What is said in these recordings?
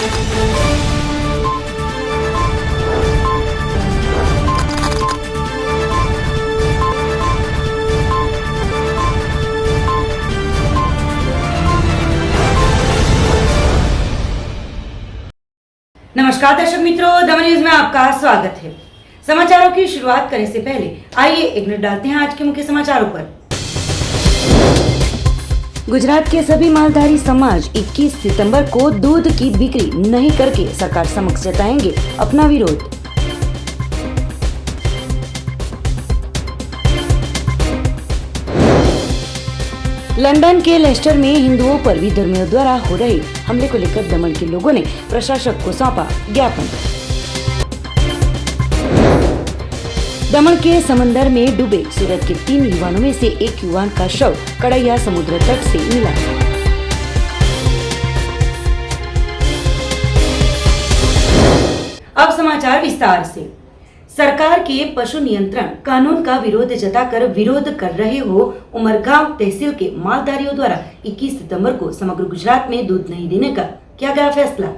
नमस्कार दर्शक मित्रों, दमन न्यूज में आपका स्वागत है। समाचारों की शुरुआत करने से पहले आइए एक नजर डालते हैं आज के मुख्य समाचारों पर। गुजरात के सभी मालधारी समाज 21 सितंबर को दूध की बिक्री नहीं करके सरकार समक्ष जताएंगे अपना विरोध। लंदन के लेस्टर में हिंदुओं पर विधर्मियों द्वारा हो रहे हमले को लेकर दमन के लोगों ने प्रशासक को सौंपा ज्ञापन। दमन के समंदर में डूबे सूरत के 3 युवाओं में से एक युवान का शव कड़ैया समुद्र तट से मिला। अब समाचार विस्तार से। सरकार के पशु नियंत्रण कानून का विरोध जताकर विरोध कर रहे हो उमरगांव तहसील के मालधारियों द्वारा 21 सितंबर को समग्र गुजरात में दूध नहीं देने का किया गया फैसला।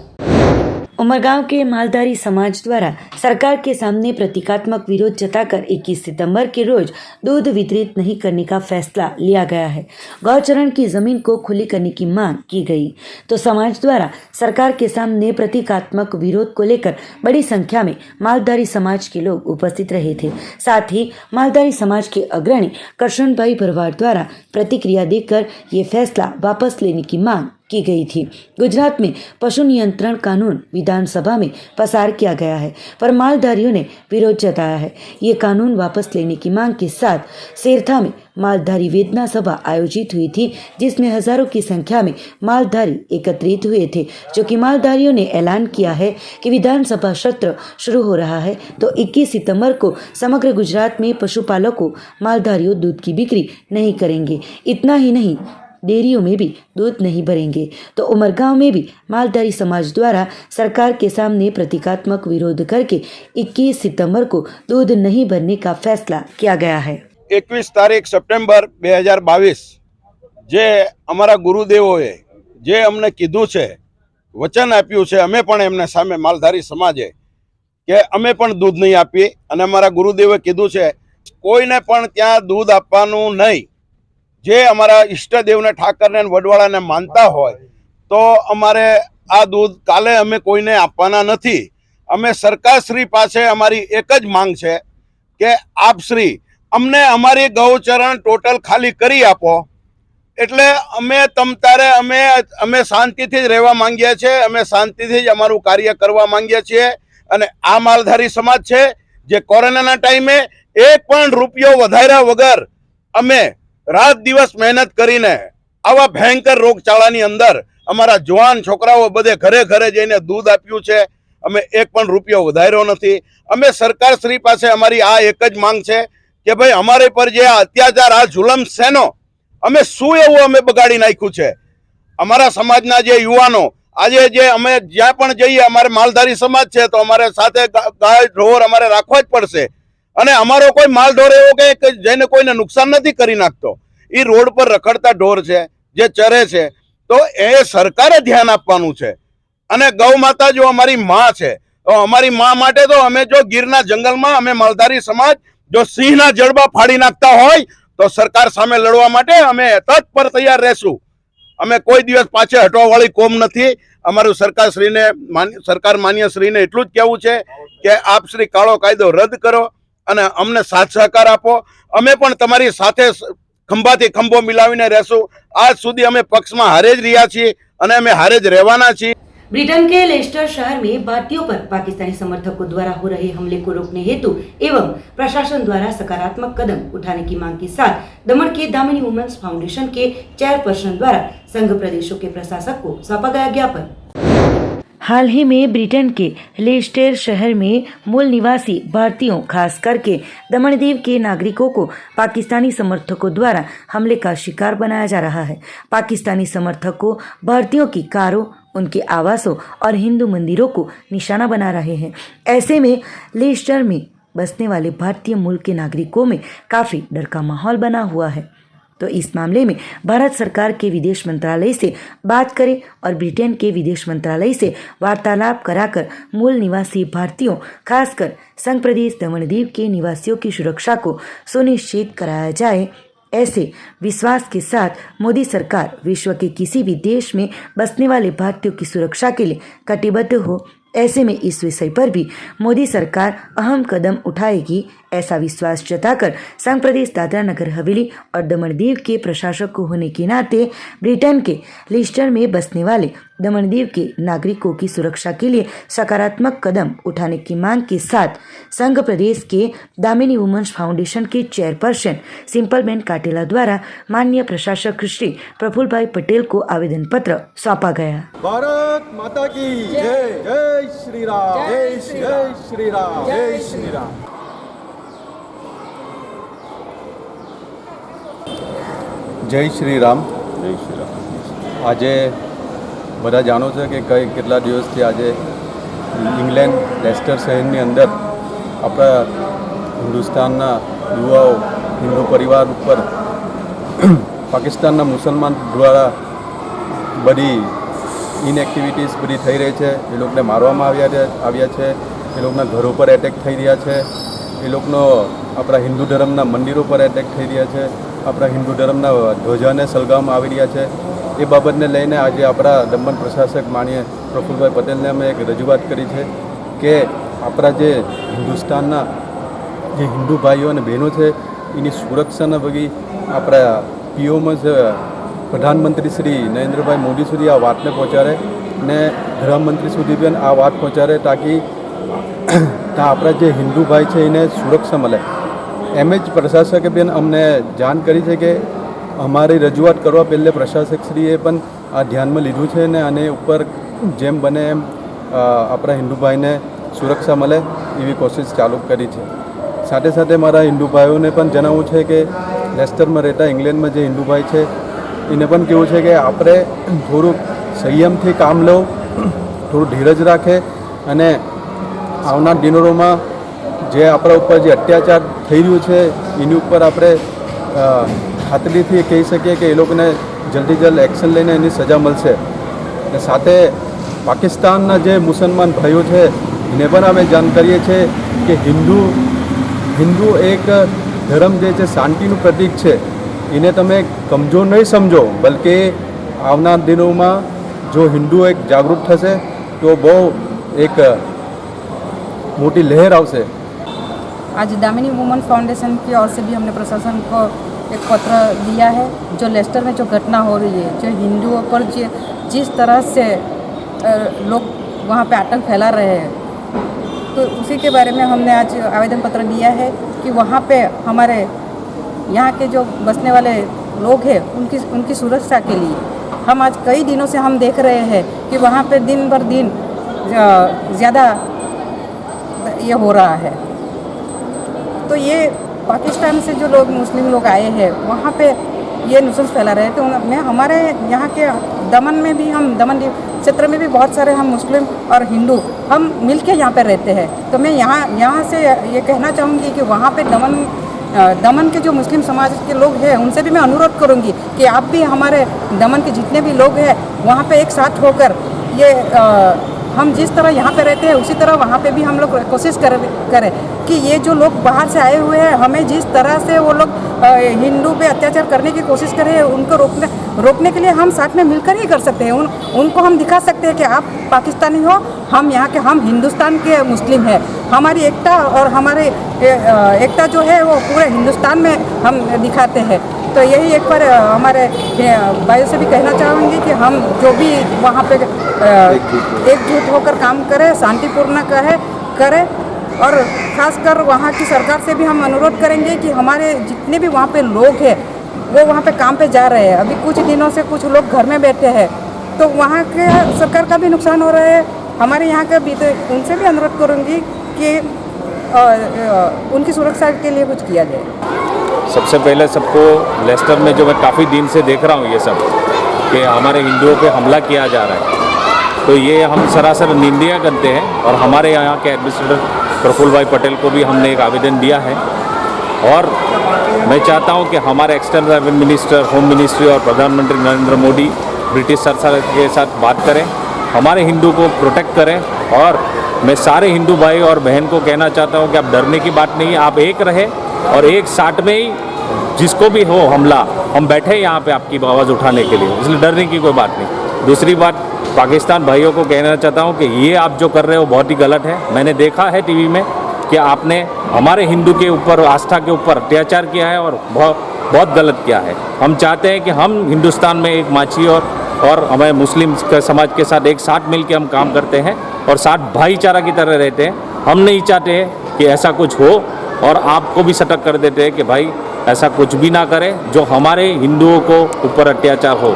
उमरगांव के मालधारी समाज द्वारा सरकार के सामने प्रतीकात्मक विरोध जताकर 21 सितंबर के रोज दूध वितरित नहीं करने का फैसला लिया गया है। गौचरण की जमीन को खुली करने की मांग की गई तो समाज द्वारा सरकार के सामने प्रतीकात्मक विरोध को लेकर बड़ी संख्या में मालधारी समाज के लोग उपस्थित रहे थे। साथ ही मालधारी समाज के अग्रणी करशन भाई भरवाड़ द्वारा प्रतिक्रिया देकर ये फैसला वापस लेने की मांग की गई थी। गुजरात में पशु नियंत्रण कानून विधानसभा में पसार किया गया है, पर मालधारियों ने विरोध जताया है। ये कानून वापस लेने की मांग के साथ सेरथा में मालधारी वेदना सभा आयोजित हुई थी, जिसमें हजारों की संख्या में मालधारी एकत्रित हुए थे। जो कि मालधारियों ने ऐलान किया है कि विधानसभा सत्र शुरू हो रहा है तो 21 सितंबर को समग्र गुजरात में पशुपालकों मालधारियों दूध की बिक्री नहीं करेंगे। इतना ही नहीं, डेयरियों में भी दूध नहीं भरेंगे। तो उमरगांव में भी मालधारी समाज द्वारा सरकार के सामने प्रतीकात्मक विरोध करके 21 सितंबर को दूध नहीं भरने का फैसला किया गया है। 21 તારીખ સપ્ટેમ્બર 2022 જે અમારા ગુરુદેવોએ જે અમને કીધું છે, વચન આપ્યું છે, અમે પણ એમને સામે માલધારી સમાજે કે અમે પણ દૂધ નહીં આપીએ અને અમારા ગુરુદેવે કીધું છે કોઈને પણ ત્યાં दूध આપવાનું નહીં। જે અમારા ઈષ્ટદેવને ઠાકરને વડવાળાને માનતા હોય તો અમારે આ दूध કાલે અમે કોઈને આપવાના નથી। અમે સરકારશ્રી પાસે અમારી એક જ માંગ છે કે આપશ્રી અમને અમારી ગૌચરણ ટોટલ ખાલી કરી આપો, એટલે અમે તમતારે અમે શાંતિથી જ રહેવા માંગીએ છીએ, અમે શાંતિથી જ અમારું કાર્ય કરવા માંગીએ છીએ। અને આ માલધારી સમાજ છે જે કોરોનાના ટાઈમે એક પણ રૂપિયો વધાર્યા વગર અમે રાત દિવસ મહેનત કરીને આવા ભયંકર રોગચાળાની અંદર અમારા જવાન છોકરાઓ બધે ઘરે ઘરે જઈને दूध આપ્યું છે। અમે એક પણ રૂપિયો વધાર્યો નથી। અમે સરકારશ્રી પાસે અમારી આ એક જ માંગ છે કે ભાઈ અમારે પર જે અત્યાચાર આ જુલમ સેનો અમે શું એવું અમે બગાડી નાખ્યું છે। અમારા સમાજના જે યુવાનો આજે જે અમે જ્યાં પણ જઈએ અમારે માલધારી સમાજ છે તો અમારે સાથે ગાય ઢોર અમારે રાખવા જ પડશે। અને અમારો કોઈ માલ ઢોર એવો કે જેને કોઈને નુકસાન નથી કરી નાખતો, એ રોડ પર રખડતા ઢોર છે જે ચરે છે, તો એ સરકારે ધ્યાન આપવાનું છે। અને ગૌ માતા જો અમારી માં છે તો અમારી માં માટે તો અમે જો ગીરના જંગલમાં અમે માલધારી સમાજ જો સિંહના જડબા ફાડી નાખતા હોય તો સરકાર સામે લડવા માટે અમે તત્પર તૈયાર રહેશું। અમે કોઈ દિવસ પાછે હટવાવાળી કોમ નથી। અમારું સરકાર માન્યશ્રીને એટલું જ કહેવું છે કે આપ શ્રી કાળો કાયદો રદ કરો અને અમને સાથ સહકાર આપો। અમે પણ તમારી સાથે ખંભાથી ખંભો મિલાવીને રહેશું। આજ સુધી અમે પક્ષમાં હારે જ રહ્યા છીએ અને અમે હારે જ રહેવાના છીએ। ब्रिटेन के लेस्टर शहर में भारतीयों पर पाकिस्तानी समर्थकों द्वारा हो रहे हमले को रोकने हेतु एवं प्रशासन द्वारा सकारात्मक कदम उठाने की मांग के साथ दमन के दामिनी वुमेन्स फाउंडेशन के चेयरपर्सन द्वारा संघ प्रदेशों के प्रशासक को सौंपा गया ज्ञापन। हाल ही में ब्रिटेन के लेस्टर शहर में मूल निवासी भारतीयों खास करके दमन दीव के नागरिकों को पाकिस्तानी समर्थकों द्वारा हमले का शिकार बनाया जा रहा है। पाकिस्तानी समर्थकों भारतीयों की कारों, उनके आवासों और हिंदू मंदिरों को निशाना बना रहे हैं। ऐसे में लेस्टर में बसने वाले भारतीय मूल के नागरिकों में काफ़ी डर का माहौल बना हुआ है। तो इस मामले में भारत सरकार के विदेश मंत्रालय से बात करें और ब्रिटेन के विदेश मंत्रालय से वार्तालाप कराकर मूल निवासी भारतीयों खासकर संघ प्रदेश दमन दीव के निवासियों की सुरक्षा को सुनिश्चित कराया जाए। ऐसे विश्वास के साथ मोदी सरकार विश्व के किसी भी देश में बसने वाले भारतीयों की सुरक्षा के लिए कटिबद्ध हो। ऐसे में इस विषय पर भी मोदी सरकार अहम कदम उठाएगी, ऐसा विश्वास जताकर संघ प्रदेश दादरा नगर हवेली और दमन दीव के प्रशासक को होने के नाते ब्रिटेन के लिस्टर में बसने वाले दमन दीव के नागरिकों की सुरक्षा के लिए सकारात्मक कदम उठाने की मांग के साथ संघ प्रदेश के दामिनी वुमेन्स फाउंडेशन के चेयरपर्सन सिंपलबेन काटेला द्वारा माननीय प्रशासक श्री प्रफुल्ल भाई पटेल को आवेदन पत्र सौंपा गया। भारत माता की जय। जय श्री राम। जय श्री राम। जय श्री राम। જય શ્રી રામ। જય શ્રી રામ। આજે બધા જાણો છો કે કેટલા દિવસથી આજે ઇંગ્લેન્ડ લેસ્ટર શહેરની અંદર આપણા હિન્દુસ્તાનના યુવાઓ હિન્દુ પરિવાર ઉપર પાકિસ્તાનના મુસલમાન દ્વારા બધી ઇનએક્ટિવિટીઝ બધી થઈ રહી છે। એ લોકોને મારવામાં આવ્યા છે, એ લોકોના ઘરો પર એટેક થઈ રહ્યા છે, એ લોકોનો આપણા હિન્દુ ધર્મના મંદિરો પર એટેક થઈ રહ્યા છે, આપણા હિન્દુ ધર્મના ધ્વજાને સળગાવવામાં આવી રહ્યા છે। એ બાબતને લઈને આજે આપણા દમણ પ્રશાસક માનીય પ્રફુલ્લભાઈ પટેલને અમે એક રજૂઆત કરી છે કે આપણા જે હિન્દુસ્તાનના જે હિન્દુ ભાઈઓ અને બહેનો છે એની સુરક્ષાના બગી આપણા પીઓમાં પ્રધાનમંત્રી શ્રી નરેન્દ્રભાઈ મોદી સુધી આ વાતને પહોંચાડે ને ગૃહમંત્રી સુધી પણ આ વાત પહોંચાડે તાકી ત્યાં આપણા જે હિન્દુ ભાઈ છે એને સુરક્ષા મળે। એમ જ પ્રશાસકે પણ અમને જાણ કરી છે કે અમારી રજૂઆત કરવા પહેલે પ્રશાસકશ્રીએ પણ આ ધ્યાનમાં લીધું છે ને આને ઉપર જેમ બને એમ આપણા હિન્દુ ભાઈને સુરક્ષા મળે એવી કોશિશ ચાલુ કરી છે। સાથે સાથે મારા હિન્દુ ભાઈઓને પણ જણાવવું છે કે લેસ્ટરમાં રહેતા ઇંગ્લેન્ડમાં જે હિન્દુ ભાઈ છે એને પણ કહેવું છે કે આપણે થોડુંક સંયમથી કામ લો, થોડું ધીરજ રાખે અને આવનાર દિનોમાં જે આપણા ઉપર જે અત્યાચાર થઈ રહ્યું છે એની ઉપર આપણે ખાતરીથી કહી શકીએ કે એ લોકોને જલ્દી જલ્દ એક્શન લઈને એની સજા મળશે। અને સાથે પાકિસ્તાનના જે મુસલમાન ભાઈઓ છે એને પણ અમે જાણ કરીએ છીએ કે હિન્દુ એક ધર્મ જે છે શાંતિનું પ્રતીક છે, એને તમે કમજોર નહીં સમજો, બલકે આવનાર દિનોમાં જો હિન્દુ એક જાગૃત થશે તો બહુ એક મોટી લહેર આવશે। आज दामिनी वुमेन फाउंडेशन की ओर से भी हमने प्रशासन को एक पत्र दिया है। जो लेस्टर में जो घटना हो रही है, जो हिंदुओं पर जिस तरह से लोग वहाँ पे आतंक फैला रहे हैं, तो उसी के बारे में हमने आज आवेदन पत्र दिया है कि वहाँ पे हमारे यहाँ के जो बसने वाले लोग हैं उनकी सुरक्षा के लिए हम आज कई दिनों से हम देख रहे हैं कि वहाँ पे दिन भर दिन ज़्यादा ये हो रहा है। तो ये पाकिस्तान से जो लोग मुस्लिम लोग आए हैं वहाँ पे ये नुसंस फैला रहे हैं। तो मैं हमारे यहाँ के दमन में भी हम दमन क्षेत्र में भी बहुत सारे हम मुस्लिम और हिंदू हम मिलके यहाँ पे रहते हैं। तो मैं यहाँ से ये कहना चाहूँगी कि वहाँ पे दमन के जो मुस्लिम समाज के लोग हैं उनसे भी मैं अनुरोध करूँगी कि आप भी हमारे दमन के जितने भी लोग हैं वहाँ पे एक साथ होकर ये हम जिस तरह यहाँ पे रहते हैं उसी तरह वहाँ पे भी हम लोग कोशिश करें कि ये जो लोग बाहर से आए हुए हैं हमें जिस तरह से वो लोग हिंदू पे अत्याचार करने की कोशिश करें उनको रोकने के लिए हम साथ में मिलकर ही कर सकते हैं। उनको हम दिखा सकते हैं कि आप पाकिस्तानी हो, हम यहाँ के, हम हिंदुस्तान के मुस्लिम हैं। हमारी एकता और हमारे एकता जो है वो पूरे हिंदुस्तान में हम दिखाते हैं। तो यही एक बार हमारे भाइयों से भी कहना चाहूँगी कि हम जो भी वहाँ पे एकजुट होकर काम करें, शांतिपूर्ण करें और ख़ासकर वहाँ की सरकार से भी हम अनुरोध करेंगे कि हमारे जितने भी वहाँ पे लोग हैं वो वहाँ पे काम पे जा रहे हैं। अभी कुछ दिनों से कुछ लोग घर में बैठे हैं तो वहाँ के सरकार का भी नुकसान हो रहा है, हमारे यहाँ का भी। तो उनसे भी अनुरोध करूँगी कि उनकी सुरक्षा के लिए कुछ किया जाए। सबसे पहले सबको लेस्टर में जो मैं काफ़ी दिन से देख रहा हूँ ये सब कि हमारे हिंदुओं पे हमला किया जा रहा है, तो ये हम सरासर निंदा करते हैं। और हमारे यहाँ के एडमिनिस्ट्रेटर प्रफुल्ल भाई पटेल को भी हमने एक आवेदन दिया है और मैं चाहता हूं कि हमारे external affair minister, home ministry और प्रधानमंत्री नरेंद्र मोदी ब्रिटिश सरकार के साथ बात करें, हमारे हिंदू को प्रोटेक्ट करें। और मैं सारे हिंदू भाई और बहन को कहना चाहता हूं कि आप डरने की बात नहीं है, आप एक रहे और एक साथ में ही जिसको भी हो हमला, हम बैठे यहाँ पे आपकी आवाज़ उठाने के लिए, इसलिए डरने की कोई बात नहीं। दूसरी बात, पाकिस्तान भाइयों को कहना चाहता हूँ कि ये आप जो कर रहे हो बहुत ही गलत है। मैंने देखा है टीवी में कि आपने हमारे हिंदू के ऊपर, आस्था के ऊपर अत्याचार किया है और बहुत गलत किया है। हम चाहते हैं कि हम हिंदुस्तान में एक माछी और हमारे मुस्लिम समाज के साथ एक साथ मिलकर हम काम करते हैं और साथ भाईचारा की तरह रहते हैं। हम नहीं चाहते कि ऐसा कुछ हो और आपको भी सतर्क कर देते हैं कि भाई ऐसा कुछ भी ना करें जो हमारे हिंदुओं को ऊपर अत्याचार हो।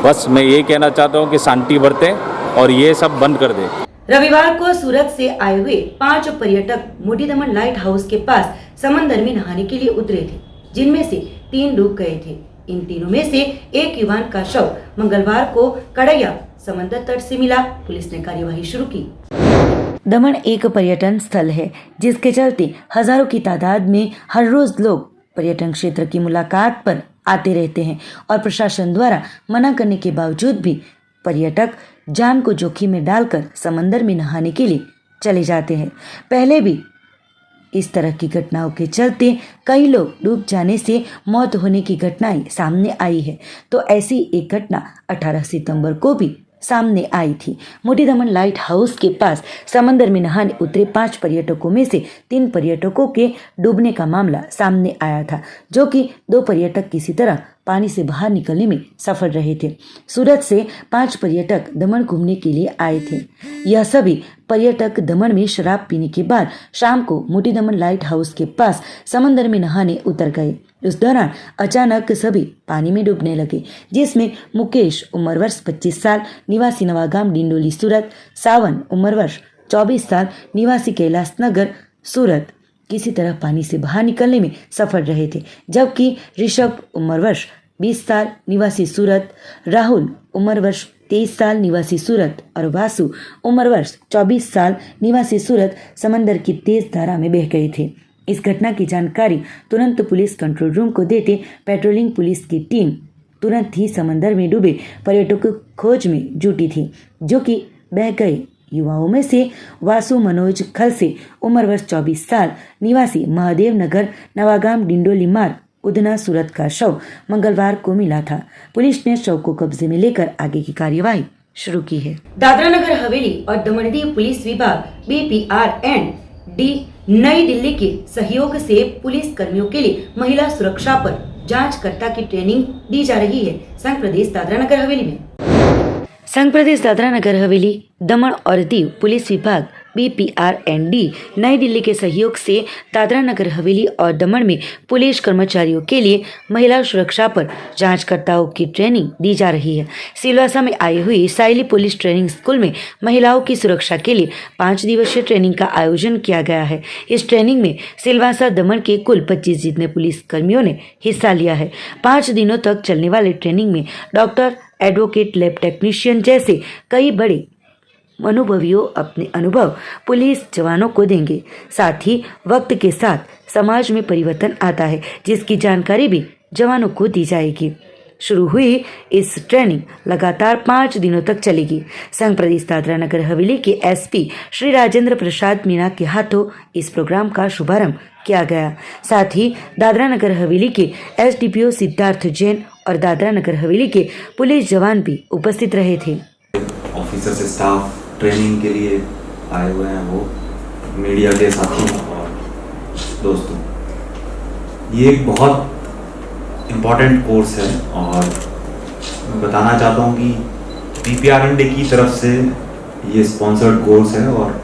बस मैं ये कहना चाहता हूँ कि शांति बरतें और ये सब बंद कर दें। रविवार को सूरत से आए हुए 5 पर्यटक मोटी दमन लाइट हाउस के पास समंदर में नहाने के लिए उतरे थे, जिनमें से 3 डूब गए थे। इन तीनों में से एक युवान का शव मंगलवार को कड़ैया समंदर तट से मिला। पुलिस ने कार्यवाही शुरू की। दमन एक पर्यटन स्थल है, जिसके चलते हजारों की तादाद में हर रोज लोग पर्यटन क्षेत्र की मुलाकात पर आते रहते हैं और प्रशासन द्वारा मना करने के बावजूद भी पर्यटक जान को जोखिम में डालकर समंदर में नहाने के लिए चले जाते हैं। पहले भी इस तरह की घटनाओं के चलते कई लोग डूब जाने से मौत होने की घटनाएं सामने आई है। तो ऐसी एक घटना 18 सितंबर को भी सामने आई थी। मोटी दमन लाइट हाउस के पास समंदर में नहाने उतरे 5 पर्यटकों में से 3 पर्यटकों के डूबने का मामला सामने आया था, जो कि 2 पर्यटक किसी तरह पानी से बाहर निकलने में सफल रहे थे। सूरत से 5 पर्यटक दमन घूमने के लिए आए थे। यह सभी पर्यटक दमन में शराब पीने के बाद शाम को मोटी दमन लाइट हाउस के पास समंदर में नहाने उतर गए। उस दौरान अचानक सभी पानी में डूबने लगे, जिसमें मुकेश उम्र वर्ष 25 साल निवासी नवागाम डिंडोली सूरत, सावन उम्र वर्ष 24 साल निवासी कैलाश नगर सूरत किसी तरह पानी से बाहर निकलने में सफल रहे थे, जबकि ऋषभ उम्र वर्ष 20 साल निवासी सूरत, राहुल उम्र वर्ष 23 साल निवासी सूरत और वासु उम्र वर्ष 24 साल निवासी सूरत समंदर की तेज धारा में बह गए थे। इस घटना की जानकारी तुरंत पुलिस कंट्रोल रूम को देते पेट्रोलिंग पुलिस की टीम तुरंत ही समंदर में डूबे पर्यटकों की खोज में जुटी थी, जो कि बह गए युवाओं में से वासु मनोज खलसे उम्र वर्ष 24 साल निवासी महादेव नगर नवागाम डिंडोली मार्ग उधना सूरत का शव मंगलवार को मिला था। पुलिस ने शव को कब्जे में लेकर आगे की कार्यवाही शुरू की है। दादरा नगर हवेली और दमन दीव पुलिस विभाग BPR&D नई दिल्ली के सहयोग से पुलिस कर्मियों के लिए महिला सुरक्षा पर जांचकर्ता की ट्रेनिंग दी जा रही है। संघ प्रदेश दादरा नगर हवेली में संघ प्रदेश दादरा नगर हवेली, दमन और दीव पुलिस विभाग BPR&D नई दिल्ली के सहयोग से दादरा नगर हवेली और दमन में पुलिस कर्मचारियों के लिए महिला सुरक्षा पर जांचकर्ताओं की ट्रेनिंग दी जा रही है। सिलवासा में आई हुई साइली पुलिस ट्रेनिंग स्कूल में महिलाओं की सुरक्षा के लिए 5 दिवसीय ट्रेनिंग का आयोजन किया गया है। इस ट्रेनिंग में सिलवासा दमन के कुल 25 जितने पुलिस कर्मियों ने हिस्सा लिया है। 5 दिनों तक चलने वाले ट्रेनिंग में डॉक्टर, एडवोकेट, लैब टेक्नीशियन जैसे कई बड़े अनुभवियों अपने अनुभव पुलिस जवानों को देंगे। साथ ही वक्त के साथ समाज में परिवर्तन आता है, जिसकी जानकारी भी जवानों को दी जाएगी। शुरू हुई इस ट्रेनिंग लगातार 5 दिनों तक चलेगी। संघ प्रदेश दादरा नगर हवेली के SP श्री राजेंद्र प्रसाद मीणा के हाथों इस प्रोग्राम का शुभारंभ किया गया। साथ ही दादरा नगर हवेली के SDPO सिद्धार्थ जैन और दादरा नगर हवेली के पुलिस जवान भी उपस्थित रहे थे। ऑफिसर से स्टाफ ट्रेनिंग के लिए आए हुए हैं, वो मीडिया के साथियों और दोस्तों, ये एक बहुत इम्पॉर्टेंट कोर्स है और मैं बताना चाहता हूँ कि BPR&D की तरफ से ये स्पॉन्सर्ड कोर्स है और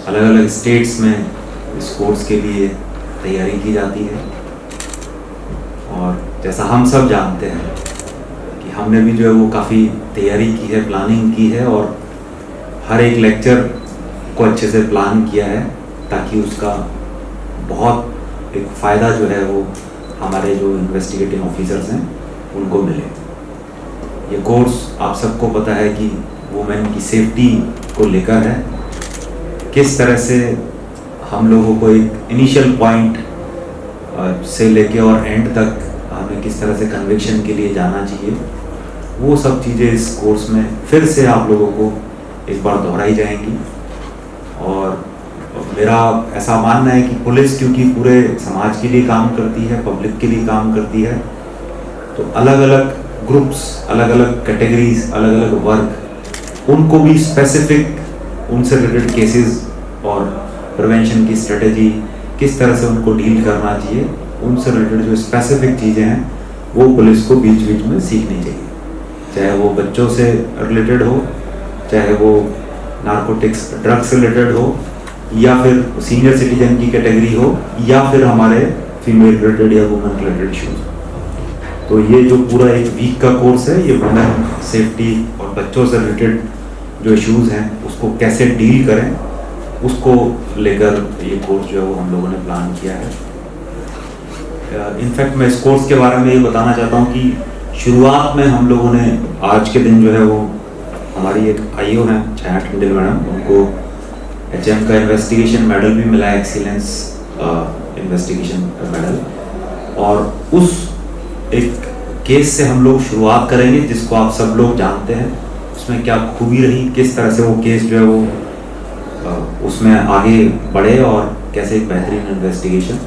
अलग अलग स्टेट्स में इस कोर्स के लिए तैयारी की जाती है। और जैसा हम सब जानते हैं कि हमने भी जो है वो काफ़ी तैयारी की है, प्लानिंग की है और हर एक लेक्चर को अच्छे से प्लान किया है ताकि उसका बहुत एक फ़ायदा जो है वो हमारे जो इन्वेस्टिगेटिंग ऑफिसर्स हैं उनको मिले। ये कोर्स आप सबको पता है कि वुमेन की सेफ्टी को लेकर है। किस तरह से हम लोगों को एक इनिशियल पॉइंट से लेके और एंड तक हमें किस तरह से कन्विक्शन के लिए जाना चाहिए, वो सब चीज़ें इस कोर्स में फिर से आप लोगों को एक बार दोहराई जाएंगी। और मेरा ऐसा मानना है कि पुलिस क्योंकि पूरे समाज के लिए काम करती है, पब्लिक के लिए काम करती है, तो अलग अलग ग्रुप्स, अलग अलग कैटेगरीज, अलग अलग वर्ग, उनको भी स्पेसिफिक उनसे रिलेटेड केसेस और प्रिवेंशन की स्ट्रेटजी किस तरह से उनको डील करना चाहिए, उनसे रिलेटेड जो स्पेसिफिक चीज़ें हैं वो पुलिस को बीच बीच में सीखनी चाहिए, चाहे वो बच्चों से रिलेटेड हो, चाहे वो नारकोटिक्स ड्रग्स रिलेटेड हो, या फिर सीनियर सिटीजन की कैटेगरी हो, या फिर हमारे फीमेल रिलेटेड या वुमेन रिलेटेड इशूज़। तो ये जो पूरा एक वीक का कोर्स है, ये वुमेन सेफ्टी और बच्चों से रिलेटेड जो इश्यूज़ हैं उसको कैसे डील करें, उसको लेकर ये कोर्स जो है वो हम लोगों ने प्लान किया है। इनफैक्ट मैं इस कोर्स के बारे में ये बताना चाहता हूँ कि शुरुआत में हम लोगों ने आज के दिन जो है वो हमारी एक आईओ हैं छाया टंडल मैडम, उनको HM का इन्वेस्टिगेशन मेडल भी मिला है, एक्सीलेंस इन्वेस्टिगेशन मेडल। और उस एक केस से हम लोग शुरुआत करेंगे जिसको आप सब लोग जानते हैं, उसमें क्या खूबी रही, किस तरह से वो केस जो है वो उसमें आगे बढ़े और कैसे एक बेहतरीन इन्वेस्टिगेशन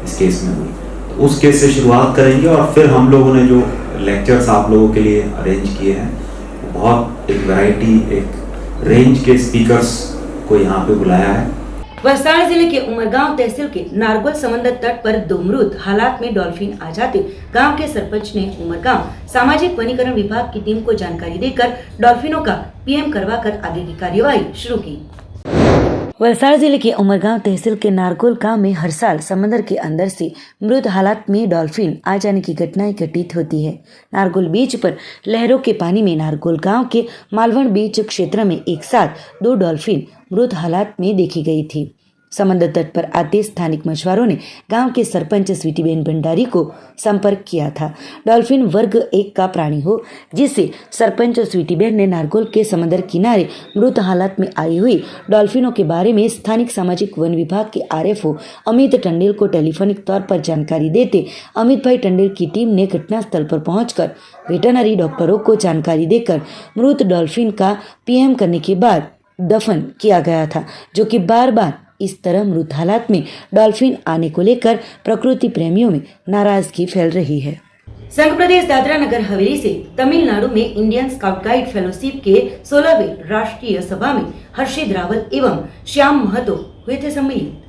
इस केस में हुई। तो उस केस से शुरुआत करेंगे और फिर हम लोगों ने जो लेक्चर्स आप लोगों के लिए अरेंज किए हैं, बहुत एक वैरायटी, एक रेंज के स्पीकर्स को यहाँ पे बुलाया है। वलसाड़ जिले के उमरगांव तहसील के नारगोल समंदर तट पर दो मृत हालात में डॉल्फिन आ जाते गांव के सरपंच ने उमरगांव सामाजिक वनीकरण विभाग की टीम को जानकारी देकर डॉल्फिनों का PM करवाकर आगे की कार्यवाही शुरू की। वलसाड़ जिले के उमरगांव तहसील के नारगोल गांव में हर साल समंदर के अंदर से मृत हालात में डॉल्फिन आ जाने की घटनाएं घटित होती है। नारगोल बीच पर लहरों के पानी में नारगोल गांव के मालवण बीच क्षेत्र में एक साथ 2 डॉल्फिन मृत हालात में देखी गई थी। समंदर तट पर आते स्थानिक मछुआरों ने गांव के सरपंच स्वीटीबेन भंडारी को संपर्क किया था। डॉल्फिन वर्ग 1 का प्राणी हो, जिससे सरपंच स्वीटीबेन ने नारगोल के समंदर किनारे मृत हालत में आई हुई डॉल्फिनों के बारे में स्थानिक सामाजिक वन विभाग के RFO अमित टंडेल को टेलीफोनिक तौर पर जानकारी देते अमित भाई टंडेल की टीम ने घटनास्थल पर पहुंचकर वेटरनरी डॉक्टरों को जानकारी देकर मृत डॉल्फिन का PM करने के बाद दफन किया गया था, जो कि बार बार इस तरह मृत हालात में डॉल्फिन आने को लेकर प्रकृति प्रेमियों में नाराजगी फैल रही है। संघ प्रदेश दादरा नगर हवेली से तमिलनाडु में इंडियन स्काउट गाइड फेलोशिप के 16वें राष्ट्रीय सभा में हर्षित रावल एवं श्याम महतो हुए थे सम्मिलित।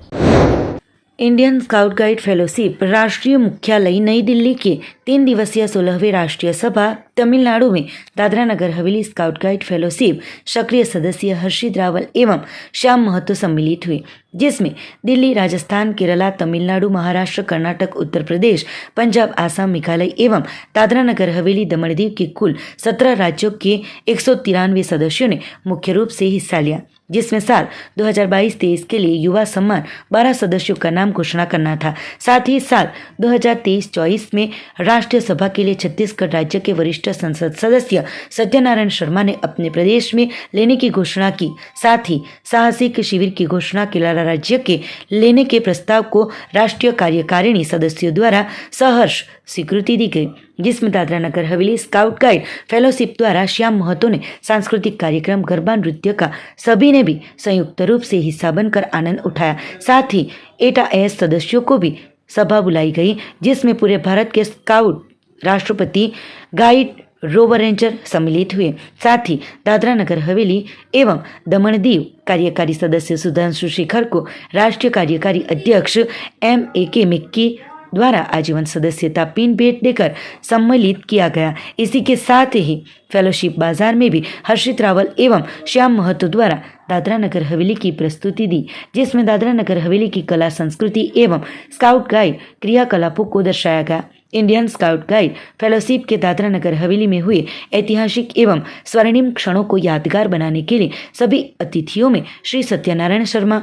इंडियन स्काउट गाइड फेलोशिप राष्ट्रीय मुख्यालय नई दिल्ली के 3 दिवसीय 16वें राष्ट्रीय सभा तमिलनाडु में Dadra Nagar Haveli scout guide fellowship सक्रिय सदस्य हर्षित रावल एवं श्याम महतो सम्मिलित हुए, जिसमें दिल्ली, राजस्थान, केरला, तमिलनाडु, महाराष्ट्र, कर्नाटक, उत्तर प्रदेश, पंजाब, आसाम, मेघालय एवं दादरा नगर हवेली, दमन दीव के कुल 17 राज्यों के 193 सदस्यों ने मुख्य रूप से हिस्सा लिया, जिसमें साल 2022-23 के लिए युवा सम्मान 12 सदस्यों का नाम घोषणा करना था। साथ ही साल 2023-24 में राष्ट्रीय सभा के लिए छत्तीसगढ़ राज्य के वरिष्ठ संसद सदस्य सत्यनारायण शर्मा ने अपने प्रदेश में लेने की घोषणा की। साथ ही साहसिक शिविर की घोषणा केरला राज्य के लेने के प्रस्ताव को राष्ट्रीय कार्यकारिणी सदस्यों द्वारा सहर्ष स्वीकृति दी गई, जिसमें Dadra Nagar Haveli scout guide fellowship द्वारा श्याम महतो ने सांस्कृतिक कार्यक्रम गरबा नृत्य का सभी ने भी संयुक्त रूप से हिस्सा बनकर आनंद उठाया। साथ ही AS सदस्यों को भी सभा बुलाई गई, जिसमें पूरे भारत के स्काउट, राष्ट्रपति, गाइड, रोवर रेंजर सम्मिलित हुए। साथ ही दादरा नगर हवेली एवं दमन दीव कार्यकारी सदस्य सुधांशु शेखर को राष्ट्रीय कार्यकारी अध्यक्ष MAK मिक्की द्वारा आजीवन सदस्यता पिन भेंट देकर सम्मिलित किया गया। इसी के साथ ही फेलोशिप बाजार में भी हर्षित रावल एवं श्याम महतो द्वारा दादरा नगर हवेली की प्रस्तुति दी, जिसमें दादरा नगर हवेली की कला, संस्कृति एवं स्काउट गाइड क्रियाकलापों को दर्शाया गया। इंडियन स्काउट गाइड फेलोशिप के दादरा नगर हवेली में हुए ऐतिहासिक एवं स्वर्णिम क्षणों को यादगार बनाने के लिए सभी अतिथियों में श्री सत्यनारायण शर्मा,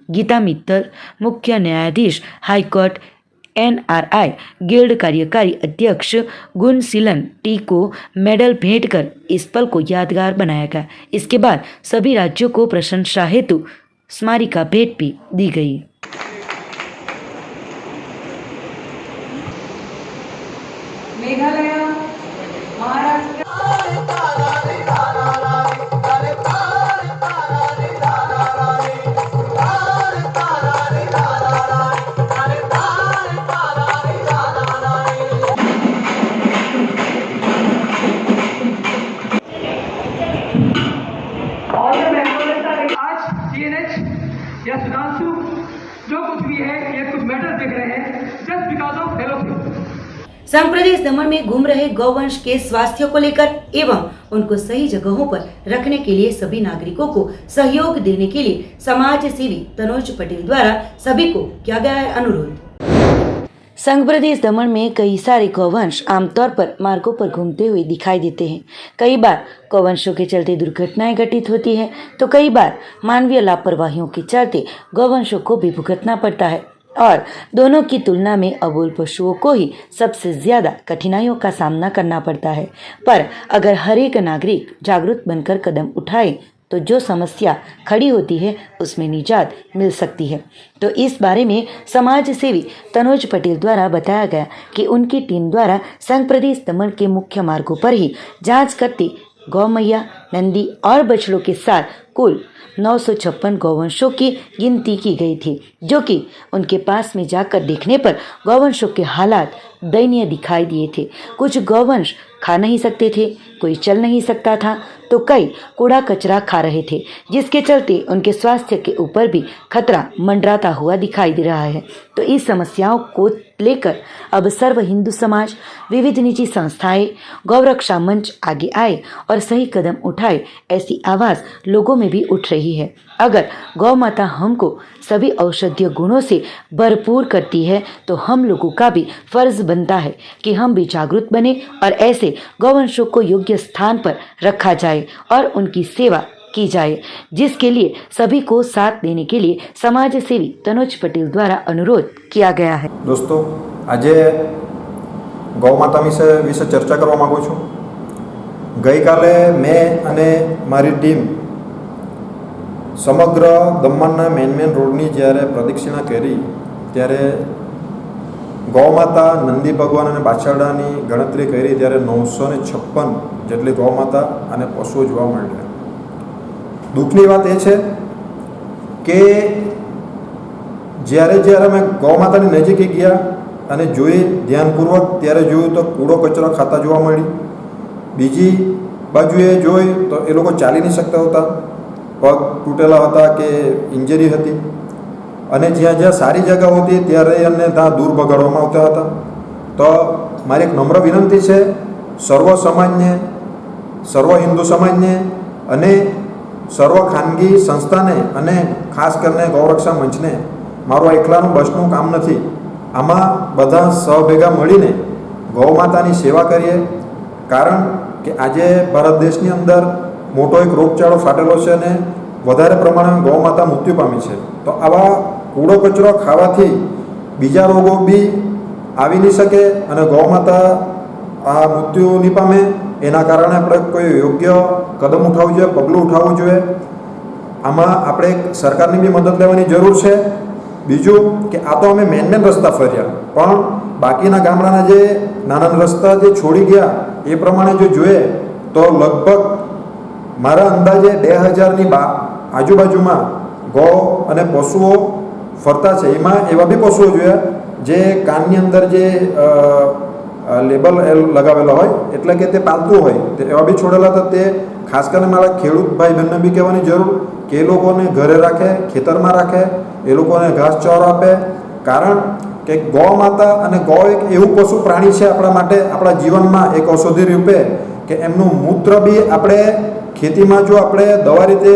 गीता मित्तल, मुख्य न्यायाधीश हाईकोर्ट, NRI गिल्ड कार्यकारी अध्यक्ष गुनसिलन टी को मेडल भेंट कर इस पल को यादगार बनाया गया। इसके बाद सभी राज्यों को प्रशंसा हेतु स्मारिका भेंट भी दी गई। या सुधांशु जो कुछ भी है ये कुछ मैटर देख रहे हैं जस्ट बिकॉज ऑफ फेलोशिप। संघ प्रदेश दमन में घूम रहे गौवंश के स्वास्थ्य को लेकर एवं उनको सही जगहों पर रखने के लिए सभी नागरिकों को सहयोग देने के लिए समाज सेवी तनोज पटेल द्वारा सभी को किया गया है अनुरोध। संघ प्रदेश दमन में कई सारे गौवंश आमतौर पर मार्गों पर घूमते हुए दिखाई देते हैं। कई बार गौवंशों के चलते दुर्घटनाएं घटित होती हैं, तो कई बार मानवीय लापरवाहियों के चलते गौवंशों को भी भुगतना पड़ता है और दोनों की तुलना में अबोल पशुओं को ही सबसे ज़्यादा कठिनाइयों का सामना करना पड़ता है। पर अगर हर एक नागरिक जागरूक बनकर कदम उठाए तो जो समस्या खड़ी होती है उसमें निजात मिल सकती है। तो इस बारे में समाज सेवी तनोज पटेल द्वारा बताया गया कि उनकी टीम द्वारा संघ प्रदेश दमन के मुख्य मार्गों पर ही जांच करती गौ मैया, नंदी और बछड़ों के साथ कुल 956 गौवंशों की गिनती की गई थी, जो कि उनके पास में जाकर देखने पर गौवंशों के हालात दयनीय दिखाई दिए थे। कुछ गौवंश खा नहीं सकते थे, कोई चल नहीं सकता था, तो कई कूड़ा कचरा खा रहे थे, जिसके चलते उनके स्वास्थ्य के ऊपर भी खतरा मंडराता हुआ दिखाई दे रहा है। तो इस समस्याओं को लेकर अब सर्व हिंदू समाज, विविध निजी संस्थाएं, गौरक्षा मंच आगे आए और सही कदम उठाए, ऐसी आवाज़ लोगों में भी उठ रही है। अगर गौ माता हमको सभी औषधीय गुणों से भरपूर करती है तो हम लोगों का भी फर्ज बनता है कि हम भी जागरूक बने और ऐसे गौवंशों को योग्य स्थान पर रखा जाए और उनकी सेवा की जाए, जिसके लिए सभी को साथ देने के लिए समाज सेवी तनोज पटेल द्वारा अनुरोध किया गया है। दोस्तों, आज गौ माता विषे चर्चा करवा मांगू छूं। गई काले मैं अने मारी टीम समग्र दमणना मेन रोडनी જ્યારે પ્રદક્ષિણા કરી ત્યારે ગૌ માતા, નંદી ભગવાન અને બાછરડાની ગણતરી કરી ત્યારે 956 જેટલી ગૌ માતા અને પશુઓ જોવા મળ્યા। દુઃખની વાત એ છે કે જ્યારે અમે ગૌ માતાની નજીકે ગયા અને જોઈ ધ્યાનપૂર્વક ત્યારે જોયું તો કૂડો કચરો ખાતા જોવા મળી। બીજી બાજુએ જોઈ તો એ લોકો ચાલી નહીં શકતા હતા, પગ તૂટેલા હતા કે ઇન્જરી હતી અને જ્યાં સારી જગ્યા હોતી ત્યારે એમને ત્યાં દૂર ભગાડવામાં આવતા હતા। તો મારી એક નમ્ર વિનંતી છે સર્વ સમાજને, સર્વ હિન્દુ સમાજને અને સર્વ ખાનગી સંસ્થાને અને ખાસ કરીને ગૌરક્ષા મંચને, મારું એકલાનું બસનું કામ નથી, આમાં બધા સહભેગા મળીને ગૌ માતાની સેવા કરીએ। કારણ કે આજે ભારત દેશની અંદર મોટો એક રોગચાળો ફાટેલો છે અને વધારે પ્રમાણમાં ગૌ માતા મૃત્યુ પામી છે। તો આવા કૂડો કચરો ખાવાથી બીજા રોગો બી આવી નહીં શકે અને ગૌ માતા આ મૃત્યુ નહીં પામે, એના કારણે આપણે કોઈ યોગ્ય કદમ ઉઠાવવું જોઈએ, પગલું ઉઠાવવું જોઈએ। આમાં આપણે સરકારની બી મદદ લેવાની જરૂર છે। બીજું કે આ તો અમે મેન રસ્તા ફર્યા, પણ બાકીના ગામડાના જે નાના રસ્તા જે છોડી ગયા એ પ્રમાણે જો જોઈએ તો લગભગ મારા અંદાજે 2000ની આજુબાજુમાં ગૌ અને પશુઓ ફરતા છે। એમાં એવા બી પશુઓ જોયા જે કાનની અંદર જે લેબલ લગાવેલા હોય એટલે કે તે પાલતું હોય, તે એવા બી છોડેલા હતા। તે ખાસ કરીને મારા ખેડૂત ભાઈ બહેનને બી કહેવાની જરૂર કે એ લોકોને ઘરે રાખે, ખેતરમાં રાખે, એ લોકોને ઘાસચારો આપે। કારણ કે ગૌ માતા અને ગૌ એક એવું પશુ પ્રાણી છે આપણા માટે, આપણા જીવનમાં એક ઔષધિ રૂપે કે એમનું મૂત્ર બી આપણે ખેતીમાં જો આપણે દવા રીતે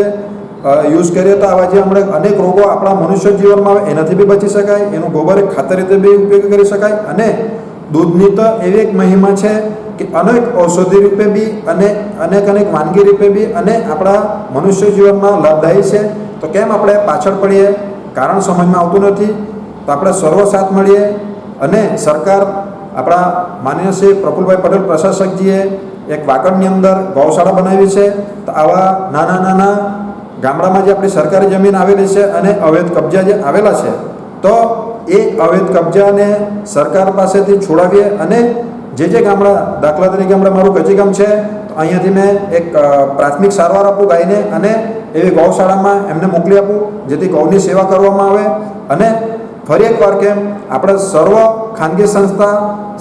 યુઝ કરીએ તો આવા જે આપણે અનેક રોગો આપણા મનુષ્ય જીવનમાં આવે એનાથી બી બચી શકાય। એનું ગોબર એક ખાતર રીતે બી ઉપયોગ કરી શકાય અને દૂધની તો એવી એક મહિમા છે કે અનેક ઔષધિ રૂપે બી અને અનેક વાનગી રૂપે બી અને આપણા મનુષ્ય જીવનમાં લાભદાયી છે। તો કેમ આપણે પાછળ પડીએ, કારણ સમજમાં આવતું નથી। તો આપણે સર્વ સાથ મળીએ અને સરકાર આપણા માનનીય શ્રી પ્રફુલભાઈ પટેલ પ્રશાસકજીએ એક વાકડની અંદર ગૌશાળા બનાવી છે। તો આવા નાના ગામડામાં જે આપણી સરકારી જમીન આવેલી છે અને અવૈધ કબજા જે આવેલા છે તો એ અવૈધ કબજાને સરકાર પાસેથી છોડાવીએ અને જે ગામડા, દાખલા તરીકે હમણાં મારું કચ્છી ગામ છે તો અહીંયાથી મેં એક પ્રાથમિક સારવાર આપું ગાયને અને એવી ગૌશાળામાં એમને મોકલી આપું જેથી ગૌની સેવા કરવામાં આવે। અને ફરી એકવાર કેમ આપણે સર્વ ખાનગી સંસ્થા,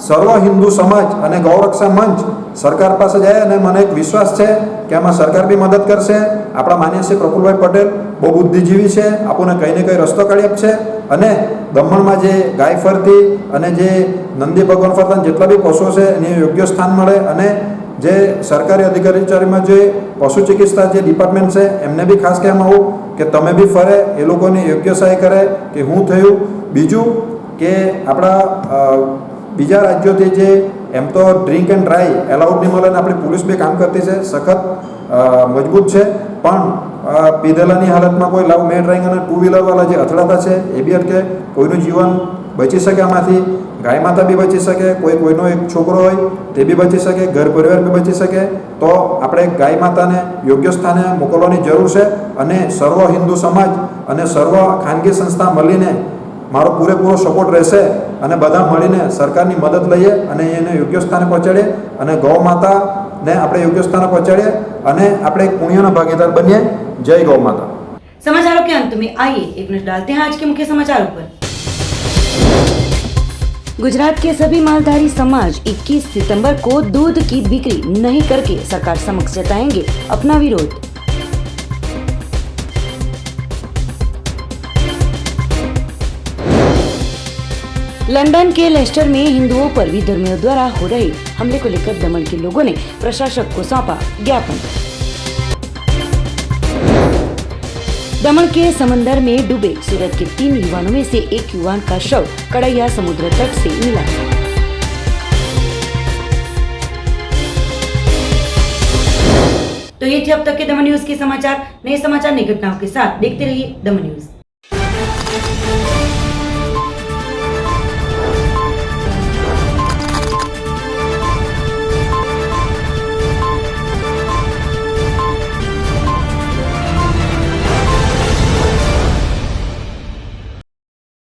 સર્વ હિન્દુ સમાજ અને ગૌરક્ષા મંચ સરકાર પાસે જાય અને મને એક વિશ્વાસ છે કે આમાં સરકાર બી મદદ કરશે। આપણા માન્ય શ્રી પ્રફુલભાઈ પટેલ બહુ બુદ્ધિજીવી છે, આપણને કંઈ ને કંઈ રસ્તો કાઢી આપશે. અને દમણમાં જે ગાય ફરતી અને જે નંદી ભગવાન ફરતા જેટલા બી પશુઓ છે એને યોગ્ય સ્થાન મળે. અને જે સરકારી અધિકારીમાં જે પશુ ચિકિત્સા જે ડિપાર્ટમેન્ટ છે એમને બી ખાસ કહેવામાં આવું કે તમે બી ફરે એ લોકોની યોગ્ય સહાય કરે કે શું થયું. બીજું કે આપણા બીજા રાજ્યોથી જે એમ તો ડ્રિંક એન્ડ ડ્રાઈવ એલાઉડ નહીં મળે ને આપણી પોલીસ બી કામ કરતી છે, સખત મજબૂત છે. પણ પીધેલાની હાલતમાં કોઈ લવ મેડ ડ્રાઈંગ અને ટુ વ્હીલરવાળા જે અથડાતા છે એ બી અટકે, કોઈનું જીવન બચી શકે આમાંથી, ગાય માતા બી બચી શકે, કોઈનો એક છોકરો હોય તે બી બચી શકે, ઘર પરિવાર બી બચી શકે. તો આપણે ગાય માતાને યોગ્ય સ્થાને મોકલવાની જરૂર છે. અને સર્વ હિન્દુ સમાજ અને સર્વ ખાનગી સંસ્થા મળીને મારો પૂરેપૂરો સપોર્ટ રહેશે અને બધા મળીને સરકારની મદદ લઈએ અને એને યોગ્ય સ્થાને પહોંચાડીએ અને ગૌ માતાને આપણે યોગ્ય સ્થાને પહોંચાડીએ અને આપણે એક પુણ્યના ભાગીદાર બનીએ. जय गौ माता। समाचारों के अंत में आइए एक नजर डालते हैं आज के मुख्य समाचारों पर। गुजरात के सभी मालधारी समाज 21 सितंबर को दूध की बिक्री नहीं करके सरकार समक्ष जताएंगे अपना विरोध। लंदन के लेस्टर में हिंदुओं पर विधर्मियों द्वारा हो रहे हमले को लेकर दमन के लोगों ने प्रशासक को सौंपा ज्ञापन। दमन के समंदर में डूबे सूरत के 3 युवानों में से एक युवान का शव कड़ैया समुद्र तट से मिला। तो ये थे अब तक के दमन न्यूज के समाचार। नए समाचार, नई घटनाओं के साथ देखते रहिए दमन न्यूज।